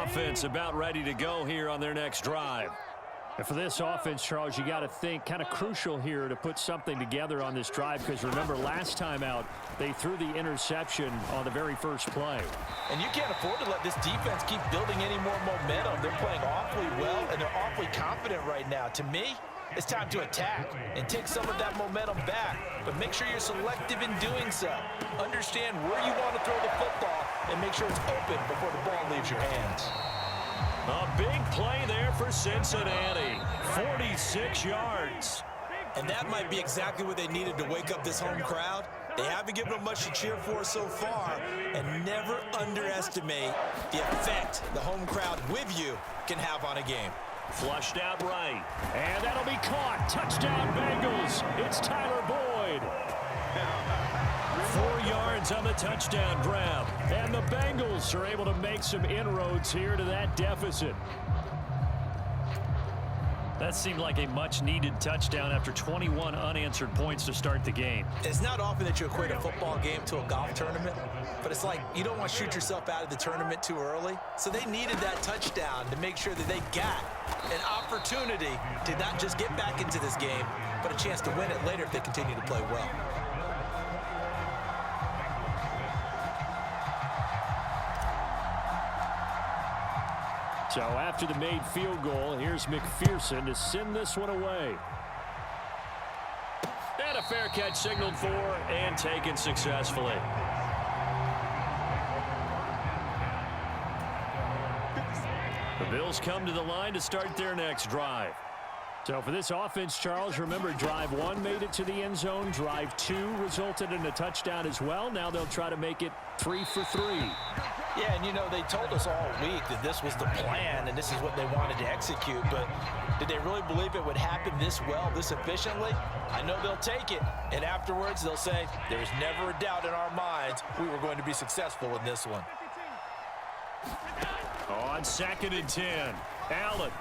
offense about ready to go here on their next drive. And for this offense, Charles, you got to think kind of crucial here to put something together on this drive, because remember last time out they threw the interception on the very first play. And you can't afford to let this defense keep building any more momentum. They're playing awfully well, and they're awfully confident right now. To me, it's time to attack and take some of that momentum back, but make sure you're selective in doing so. Understand where you want to throw the football and make sure it's open before the ball leaves your hands. A big play there for Cincinnati. 46 yards. And that might be exactly what they needed to wake up this home crowd. They haven't given them much to cheer for so far, and never underestimate the effect the home crowd with you can have on a game. Flushed out right. And that'll be caught. Touchdown Bengals. It's Tyler Boyd. 4 yards on the touchdown grab. And the Bengals are able to make some inroads here to that deficit. That seemed like a much-needed touchdown after 21 unanswered points to start the game. It's not often that you equate a football game to a golf tournament, but it's like you don't want to shoot yourself out of the tournament too early. So they needed that touchdown to make sure that they got an opportunity to not just get back into this game, but a chance to win it later if they continue to play well. So after the made field goal, here's McPherson to send this one away. And a fair catch signaled for and taken successfully. The Bills come to the line to start their next drive. So for this offense, Charles, remember drive 1 made it to the end zone. Drive 2 resulted in a touchdown as well. Now they'll try to make it 3 for 3. Yeah, and you know, they told us all week that this was the plan and this is what they wanted to execute, but did they really believe it would happen this well, this efficiently? I know they'll take it, and afterwards they'll say, there's never a doubt in our minds we were going to be successful in this one. On 2nd and 10, Allen.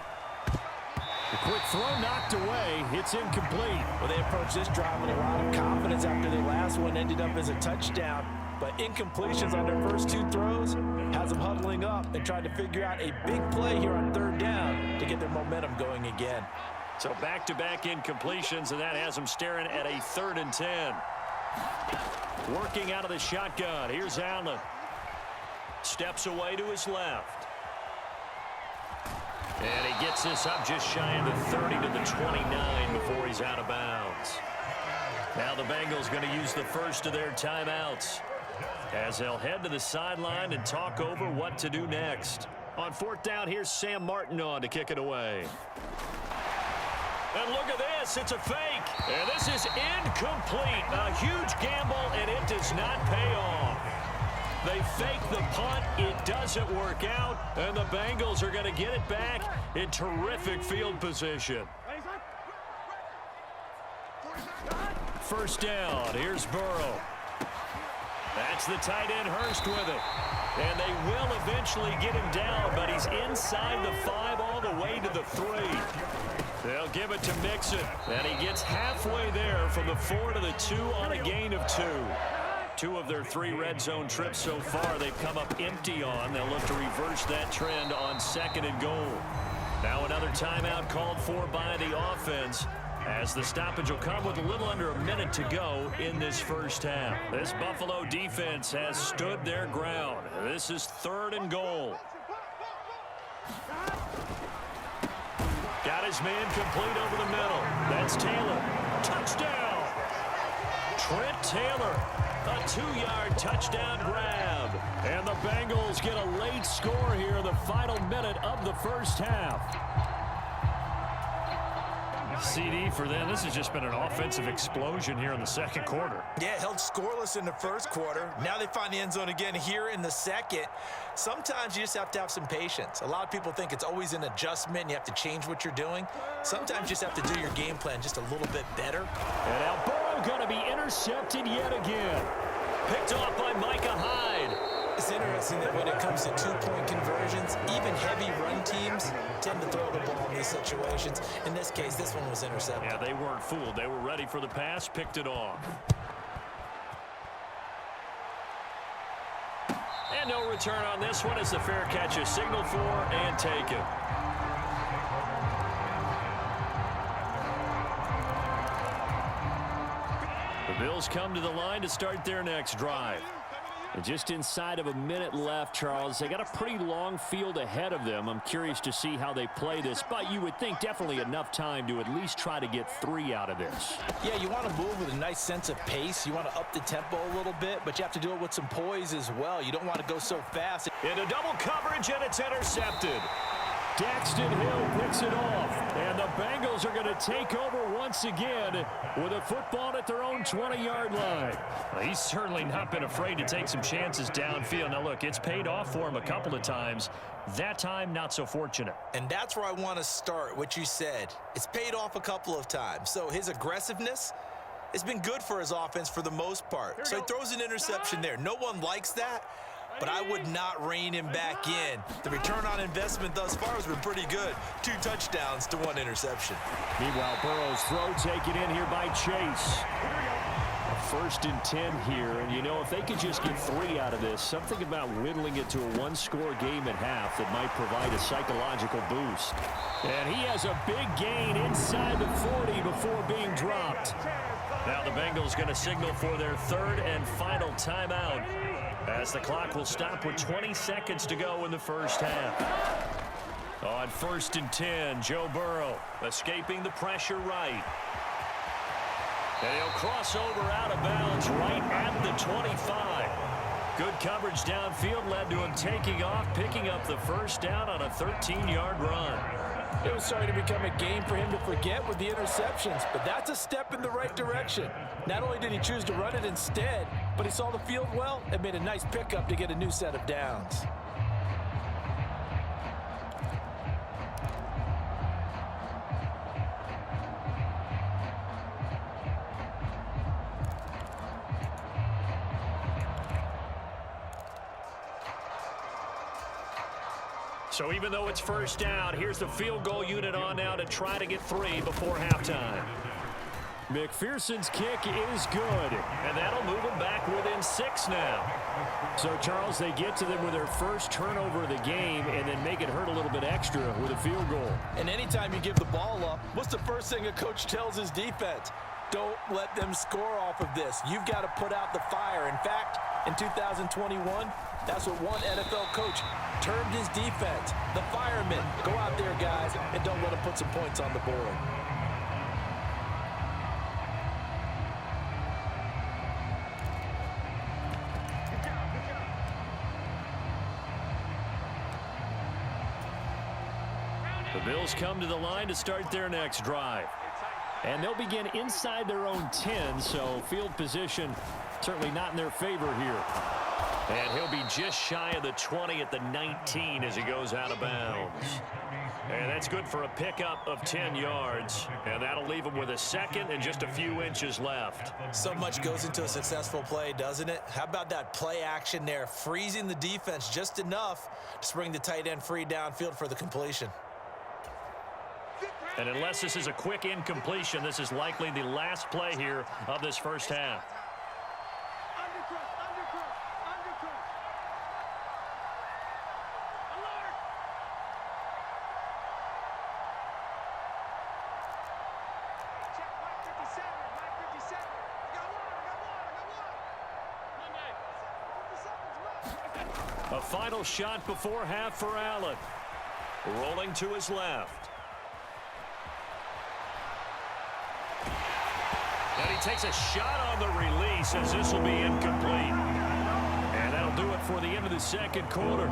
The quick throw knocked away. It's incomplete. Well, they approached this drive with a lot of confidence after their last one ended up as a touchdown. But incompletions on their first 2 throws has them huddling up and trying to figure out a big play here on 3rd down to get their momentum going again. So back-to-back incompletions, and that has them staring at a 3rd and 10. Working out of the shotgun. Here's Allen. Steps away to his left. And he gets this up just shy of the 30 to the 29 before he's out of bounds. Now the Bengals going to use the first of their timeouts as they'll head to the sideline and talk over what to do next. On 4th down, here's Sam Martin on to kick it away. And look at this. It's a fake. And this is incomplete. A huge gamble, and it does not pay off. They fake the punt. It doesn't work out. And the Bengals are going to get it back in terrific field position. 1st down. Here's Burrow. That's the tight end Hurst with it. And they will eventually get him down, but he's inside the 5 all the way to the 3. They'll give it to Mixon. And he gets halfway there from the 4 to the 2 on a gain of 2. 2 of their 3 red zone trips so far they've come up empty on. They'll look to reverse that trend on 2nd and goal. Now another timeout called for by the offense, as the stoppage will come with a little under a minute to go in this first half. This Buffalo defense has stood their ground. This is 3rd and goal. Got his man complete over the middle. That's Taylor. Touchdown! Trent Taylor. A 2-yard touchdown grab. And the Bengals get a late score here in the final minute of the first half. CD for them. This has just been an offensive explosion here in the 2nd quarter. Yeah, held scoreless in the 1st quarter. Now they find the end zone again here in the 2nd. Sometimes you just have to have some patience. A lot of people think it's always an adjustment and you have to change what you're doing. Sometimes you just have to do your game plan just a little bit better. And now Burrow going to be intercepted yet again. Picked off by Micah Hyde. It's interesting that when it comes to 2-point conversions, even heavy run teams tend to throw the ball in these situations. In this case, this one was intercepted. Yeah, they weren't fooled. They were ready for the pass, picked it off. And no return on this one as the fair catch is signaled for and taken. The Bills come to the line to start their next drive. And just inside of a minute left, Charles. They got a pretty long field ahead of them. I'm curious to see how they play this, but you would think definitely enough time to at least try to get 3 out of this. Yeah, you want to move with a nice sense of pace. You want to up the tempo a little bit, but you have to do it with some poise as well. You don't want to go so fast. Into double coverage, and it's intercepted. Daxton Hill picks it off, and the Bengals are going to take over once again with a football at their own 20-yard line. Well, he's certainly not been afraid to take some chances downfield. Now, look, it's paid off for him a couple of times. That time, not so fortunate. And that's where I want to start, what you said. It's paid off a couple of times. So his aggressiveness, it's been good for his offense for the most part. So he throws an interception there. No one likes that, but I would not rein him back in. The return on investment thus far has been pretty good. 2 touchdowns to 1 interception. Meanwhile, Burrow's throw taken in here by Chase. First and 10 here, and you know, if they could just get 3 out of this, something about whittling it to a 1-score game at half that might provide a psychological boost. And he has a big gain inside the 40 before being dropped. Now the Bengals going to signal for their 3rd and final timeout, as the clock will stop with 20 seconds to go in the first half. On 1st and 10, Joe Burrow escaping the pressure right. And he'll cross over out of bounds right at the 25. Good coverage downfield led to him taking off, picking up the first down on a 13-yard run. It was starting to become a game for him to forget with the interceptions, but that's a step in the right direction. Not only did he choose to run it instead, but he saw the field well and made a nice pickup to get a new set of downs. So even though it's first down, here's the field goal unit on now to try to get 3 before halftime. McPherson's kick is good. And that'll move them back within 6 now. So, Charles, they get to them with their first turnover of the game and then make it hurt a little bit extra with a field goal. And anytime you give the ball up, what's the first thing a coach tells his defense? Don't let them score off of this. You've got to put out the fire. In fact, in 2021, that's what one NFL coach termed his defense, the firemen. Go out there, guys, and don't let them put some points on the board. The Bills come to the line to start their next drive. And they'll begin inside their own 10, so field position certainly not in their favor here. And he'll be just shy of the 20 at the 19 as he goes out of bounds. And that's good for a pickup of 10 yards. And that'll leave him with a second and just a few inches left. So much goes into a successful play, doesn't it? How about that play action there, freezing the defense just enough to bring the tight end free downfield for the completion. And unless this is a quick incompletion, this is likely the last play here of this first half. A final shot before half for Allen. Rolling to his left. And he takes a shot on the release as this will be incomplete. And that'll do it for the end of the second quarter.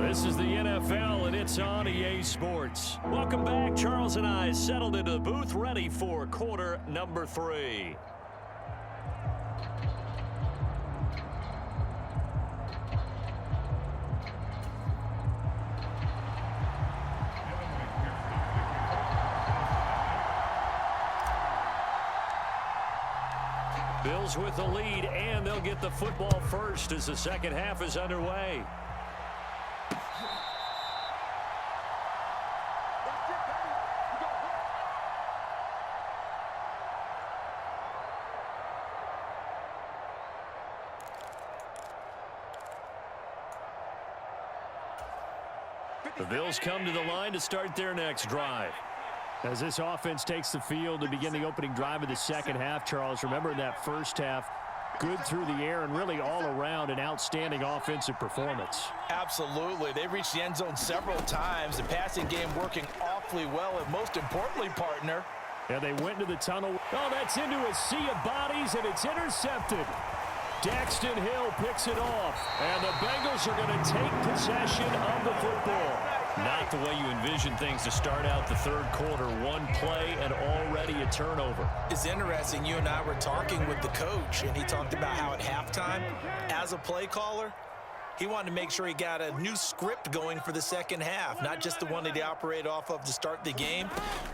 This is the NFL, and it's on EA Sports. Welcome back. Charles and I settled into the booth, ready for quarter number 3. Bills with the lead, and they'll get the football first as the second half is underway. The Bills come to the line to start their next drive. As this offense takes the field to begin the opening drive of the second half, Charles, remember in that first half, good through the air and really all around an outstanding offensive performance. Absolutely. They reached the end zone several times. The passing game working awfully well, and most importantly, partner. Yeah, they went into the tunnel. Oh, that's into a sea of bodies, and it's intercepted. Daxton Hill picks it off, and the Bengals are going to take possession of the football. Not the way you envision things to start out the third quarter. One play and already a turnover. It's interesting. You and I were talking with the coach, and he talked about how at halftime, as a play caller, he wanted to make sure he got a new script going for the second half, not just the one that he operated off of to start the game.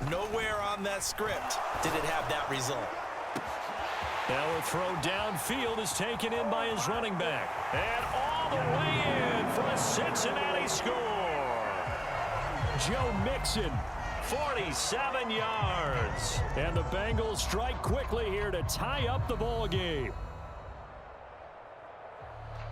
Nowhere on that script did it have that result. Now a throw downfield is taken in by his running back. And all the way in for a Cincinnati score. Joe Mixon, 47 yards. and the Bengals strike quickly here to tie up the ball game.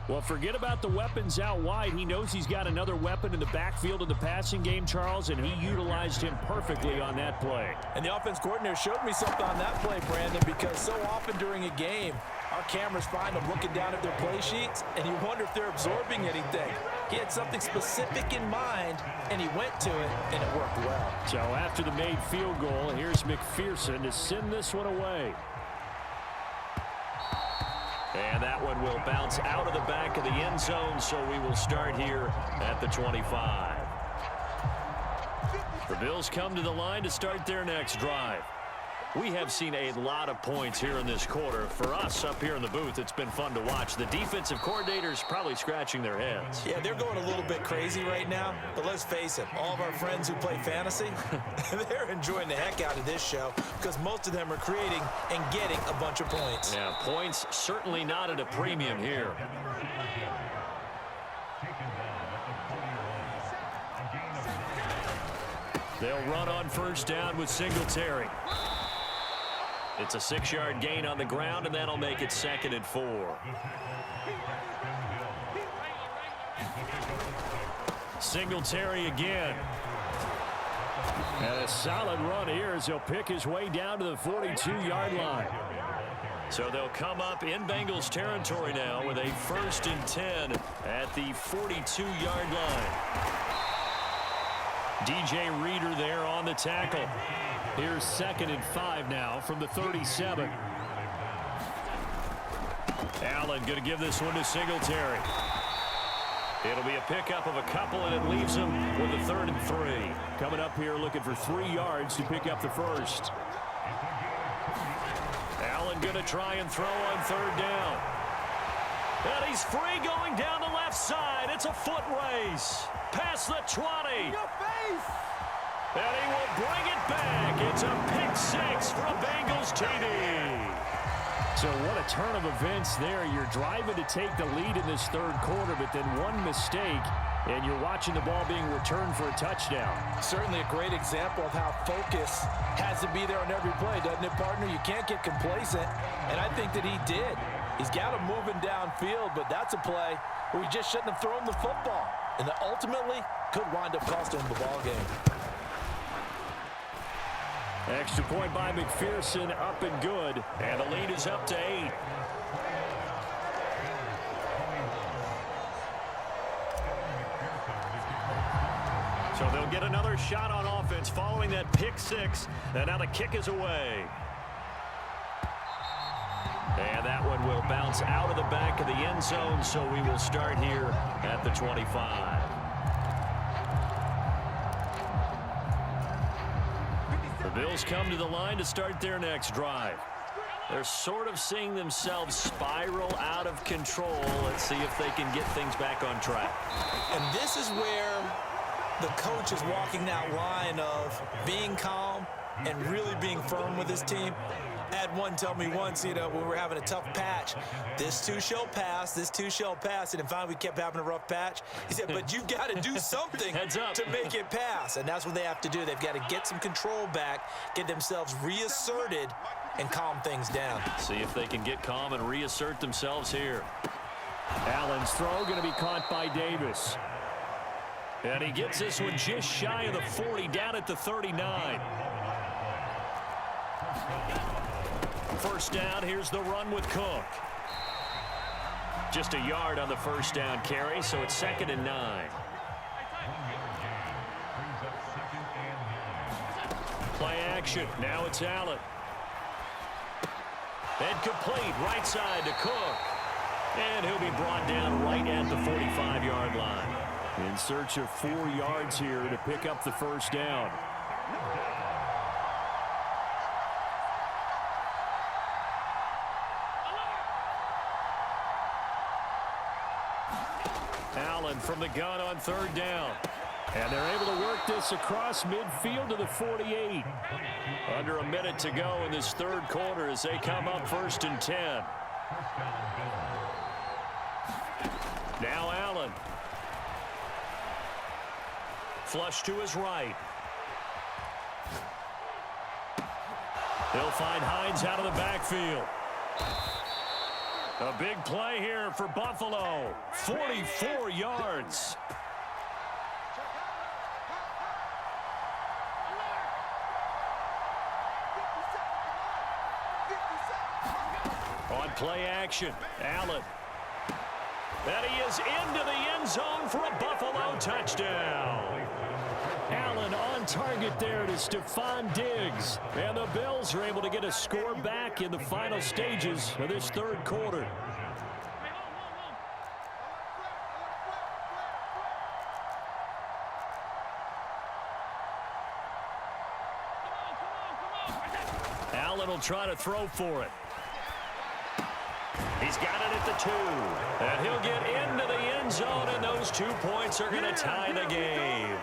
Well, forget about the weapons out wide. He knows he's got another weapon in the backfield in the passing game, Charles, and he utilized him perfectly on that play. And the offense coordinator showed me something on that play, Brandon, because so often during a game, our cameras find them looking down at their play sheets, and you wonder if they're absorbing anything. He had something specific in mind, and he went to it, and it worked well. So after the made field goal, here's McPherson to send this one away. And that one will bounce out of the back of the end zone, so we will start here at the 25. The Bills come to the line to start their next drive. We have seen a lot of points here in this quarter. For us up here in the booth, it's been fun to watch. The defensive coordinators probably scratching their heads. Yeah, they're going a little bit crazy right now, but let's face it, all of our friends who play fantasy, they're enjoying the heck out of this show because most of them are creating and getting a bunch of points. Yeah, points certainly not at a premium here. They'll run on first down with Singletary. It's a 6-yard gain on the ground, and that'll make it 2nd and 4. Singletary again. And a solid run here as he'll pick his way down to the 42-yard line. So they'll come up in Bengals territory now with a 1st and 10 at the 42-yard line. DJ Reader there on the tackle. Here's 2nd and 5 now from the 37. Allen going to give this one to Singletary. It'll be a pickup of a couple, and it leaves him with a 3rd and 3. Coming up here looking for 3 yards to pick up the first. Allen going to try and throw on 3rd down. And he's free going down the left side. It's a foot race. Past the 20. And he will bring it back. It's a pick 6 for a Bengals TD. So what a turn of events there. You're driving to take the lead in this third quarter, but then one mistake, and you're watching the ball being returned for a touchdown. Certainly a great example of how focus has to be there on every play, doesn't it, partner? You can't get complacent, and I think that he did. He's got him moving downfield, but that's a play where he just shouldn't have thrown the football, and that ultimately could wind up costing him the ball game. Extra point by McPherson, up and good. And the lead is up to 8. So they'll get another shot on offense following that pick 6. And now the kick is away. And that one will bounce out of the back of the end zone, so we will start here at the 25. The Bills come to the line to start their next drive. They're sort of seeing themselves spiral out of control. Let's see if they can get things back on track. And this is where the coach is walking that line of being calm and really being firm with his team. I had one tell me once, when we were having a tough patch, this too shall pass, this too shall pass, and then finally we kept having a rough patch. He said, but you've got to do something to make it pass, and that's what they have to do. They've got to get some control back, get themselves reasserted, and calm things down. See if they can get calm and reassert themselves here. Allen's throw going to be caught by Davis. And he gets this one just shy of the 40, down at the 39. First down, here's the run with Cook. Just a yard on the first down carry, so it's 2nd and 9. Play action. Now it's Allen. And complete right side to Cook. And he'll be brought down right at the 45-yard line. In search of 4 yards here to pick up the first down. Allen from the gun on 3rd down. And they're able to work this across midfield to the 48. Under a minute to go in this 3rd quarter as they come up 1st and 10. Now Allen. Flush to his right. He'll find Hines out of the backfield. A big play here for Buffalo. 44 yards. On play action, Allen. And he is into the end zone for a Buffalo touchdown. Allen on target there to Stephon Diggs. And the Bills are able to get a score back in the final stages of this 3rd quarter. Allen will try to throw for it. He's got it at the 2. And he'll get into the end zone, and those 2 points are going to tie the game.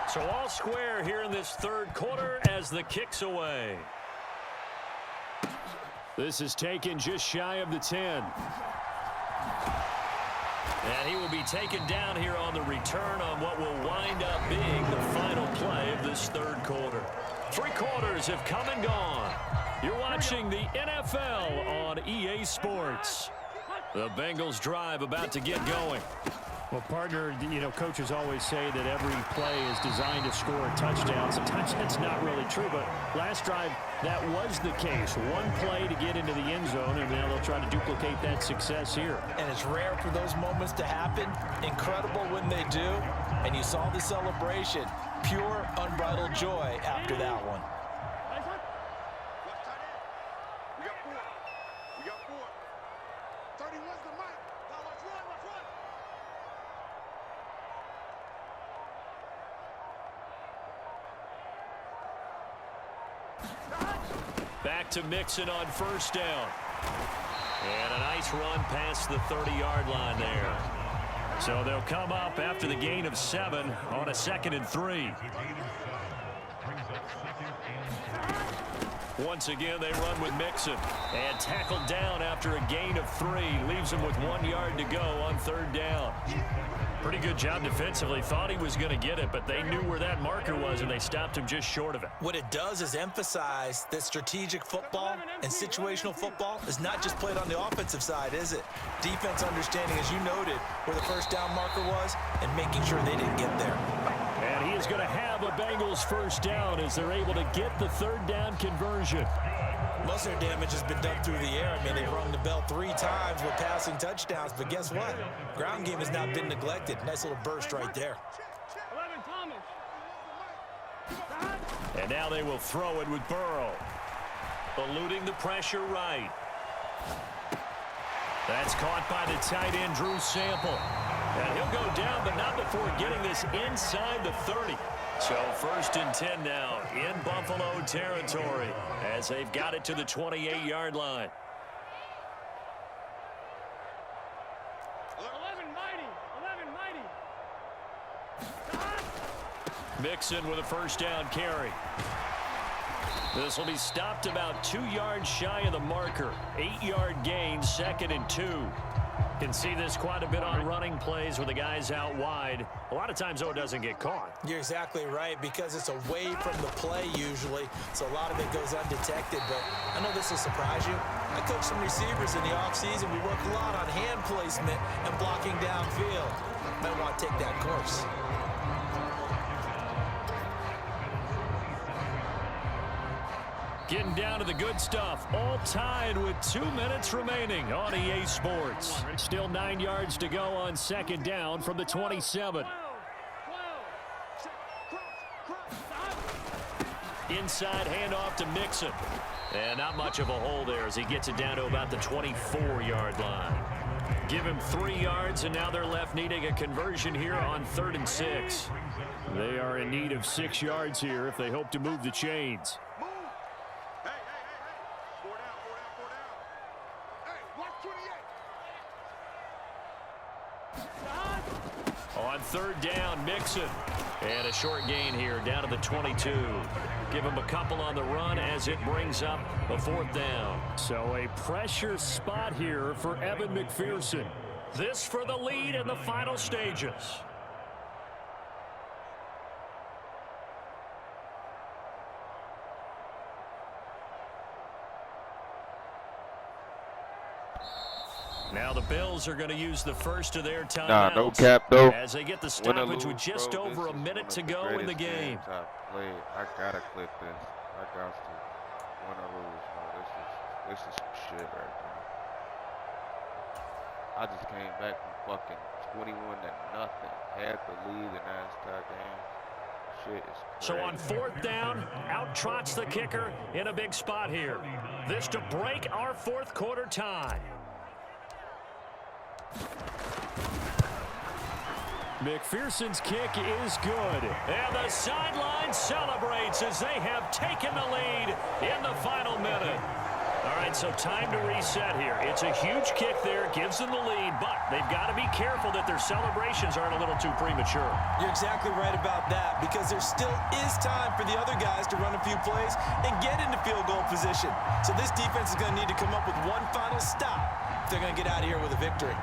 So all square here in this 3rd quarter as the kick's away. This is taken just shy of the 10. And he will be taken down here on the return on what will wind up being the final play of this 3rd quarter. 3 quarters have come and gone. You're watching the NFL on EA Sports. The Bengals drive about to get going. Well, partner, you know, coaches always say that every play is designed to score a touchdown. Sometimes that's not really true, but last drive, that was the case. 1 play to get into the end zone, and now they'll try to duplicate that success here. And it's rare for those moments to happen. Incredible when they do. And you saw the celebration. Pure, unbridled joy after that one. Back to Mixon on 1st down. And a nice run past the 30-yard line there. So they'll come up after the gain of 7 on a 2nd and 3. Once again, they run with Mixon. And tackled down after a gain of 3. Leaves him with 1 yard to go on 3rd down. Pretty good job defensively. Thought he was going to get it, but they knew where that marker was, and they stopped him just short of it. What it does is emphasize that strategic football and situational football is not just played on the offensive side, is it? Defense understanding, as you noted, where the 1st down marker was and making sure they didn't get there. And he is going to have a Bengals 1st down as they're able to get the 3rd down conversion. Most of their damage has been done through the air. I mean, they've rung the bell 3 times with passing touchdowns, but guess what? Ground game has not been neglected. Nice little burst right there. And now they will throw it with Burrow. Eluding the pressure right. That's caught by the tight end, Drew Sample. And he'll go down, but not before getting this inside the 30. So 1st and 10 now in Buffalo territory as they've got it to the 28-yard line. 11 mighty. Mixon with a 1st down carry. This will be stopped about 2 yards shy of the marker. 8-yard gain, 2nd and 2. Can see this quite a bit on running plays where the guy's out wide. A lot of times, though, it doesn't get caught. You're exactly right, because it's away from the play usually, so a lot of it goes undetected. But I know this will surprise you. I coach some receivers in the offseason. We work a lot on hand placement and blocking downfield. Might want to take that course. Getting down to the good stuff, all tied with 2 minutes remaining on EA Sports. Still 9 yards to go on second down from the 27. Inside handoff to Mixon. And not much of a hole there as he gets it down to about the 24-yard line. Give him 3 yards, and now they're left needing a conversion here on 3rd and 6. They are in need of 6 yards here if they hope to move the chains. On 3rd down, Mixon. And a short gain here down to the 22. Give him a couple on the run as it brings up a 4th down. So a pressure spot here for Evan McPherson. This for the lead in the final stages. Now the Bills are going to use the first of their timeouts. No cap though. As they get the stoppage with just over a minute to go in the game. I gotta clip this. I got to. Win or lose, bro. This is some shit right now. I just came back from fucking 21 to nothing. Had the lead and now it's tied game. Shit is crazy. So on 4th down, out trots the kicker in a big spot here. This to break our 4th quarter tie. McPherson's kick is good. And the sideline celebrates as they have taken the lead in the final minute. All right, so time to reset here. It's a huge kick there, gives them the lead, but they've got to be careful that their celebrations aren't a little too premature. You're exactly right about that, because there still is time for the other guys to run a few plays and get into field goal position. So this defense is going to need to come up with one final stop if they're going to get out of here with a victory.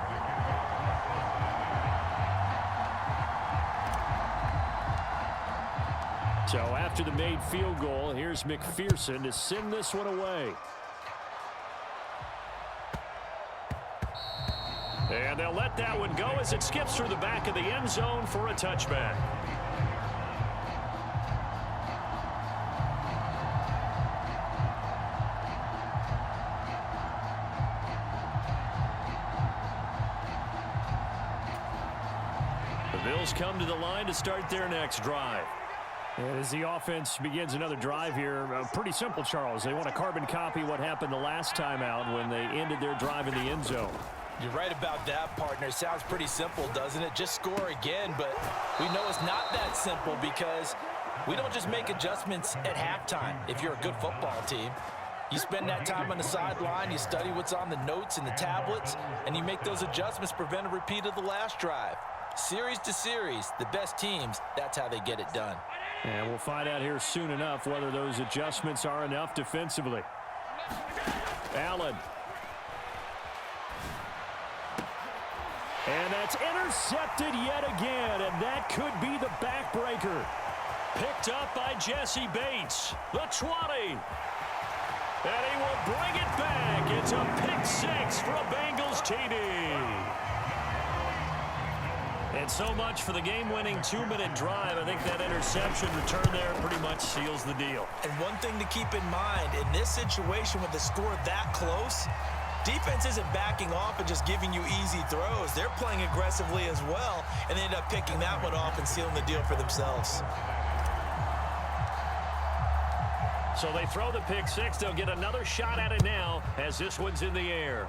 So after the made field goal, here's McPherson to send this one away. And they'll let that one go as it skips through the back of the end zone for a touchback. The Bills come to the line to start their next drive. And as the offense begins another drive here, pretty simple, Charles. They want to carbon copy what happened the last time out when they ended their drive in the end zone. You're right about that, partner. Sounds pretty simple, doesn't it? Just score again, but we know it's not that simple because we don't just make adjustments at halftime if you're a good football team. You spend that time on the sideline, you study what's on the notes and the tablets, and you make those adjustments to prevent a repeat of the last drive. Series to series, the best teams, that's how they get it done. And we'll find out here soon enough whether those adjustments are enough defensively. Allen. And that's intercepted yet again, and that could be the backbreaker. Picked up by Jesse Bates, the 20. And he will bring it back. It's a pick six for a Bengals TD. And so much for the game-winning 2-minute drive. I think that interception return there pretty much seals the deal. And one thing to keep in mind, in this situation with the score that close, defense isn't backing off and just giving you easy throws. They're playing aggressively as well, and they end up picking that one off and sealing the deal for themselves. So they throw the pick six. They'll get another shot at it now as this one's in the air.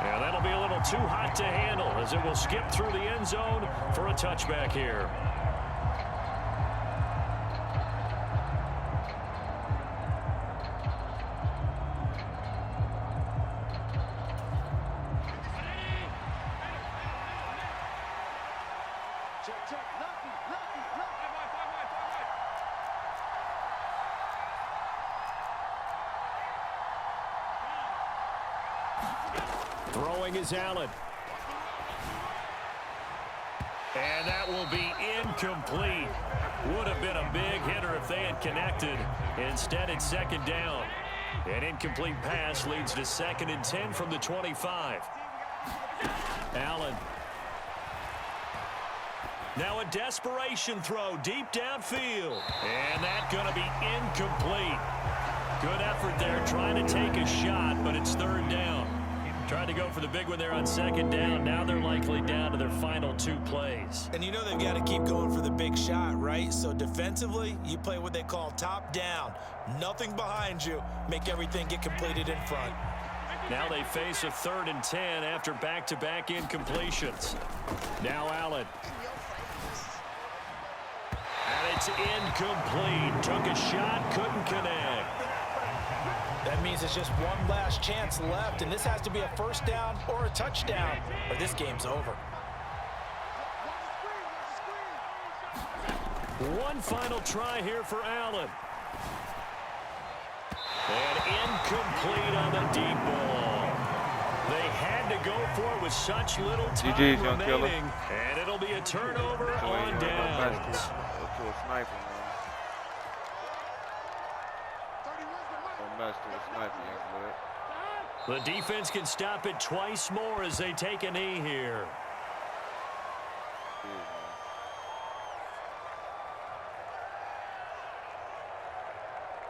Yeah, that'll be a little too hot to handle as it will skip through the end zone for a touchback here. Throwing is Allen. And that will be incomplete. Would have been a big hitter if they had connected. Instead, it's second down. An incomplete pass leads to 2nd and 10 from the 25. Allen. Now a desperation throw deep downfield. And that's going to be incomplete. Good effort there trying to take a shot, but it's 3rd down. Tried to go for the big one there on 2nd down. Now they're likely down to their final 2 plays. And you know they've got to keep going for the big shot, right? So defensively, you play what they call top down. Nothing behind you. Make everything get completed in front. Now they face a 3rd and 10 after back-to-back incompletions. Now Allen. And it's incomplete. Took a shot, couldn't connect. That means it's just one last chance left, and this has to be a 1st down or a touchdown, or this game's over. One final try here for Allen. And incomplete on the deep ball. They had to go for it with such little time GG's, young killer. remaining, and it'll be a turnover on downs. Go to a sniper, man. Don't mess to a sniper, young blood. The defense can stop it twice more as they take a knee here.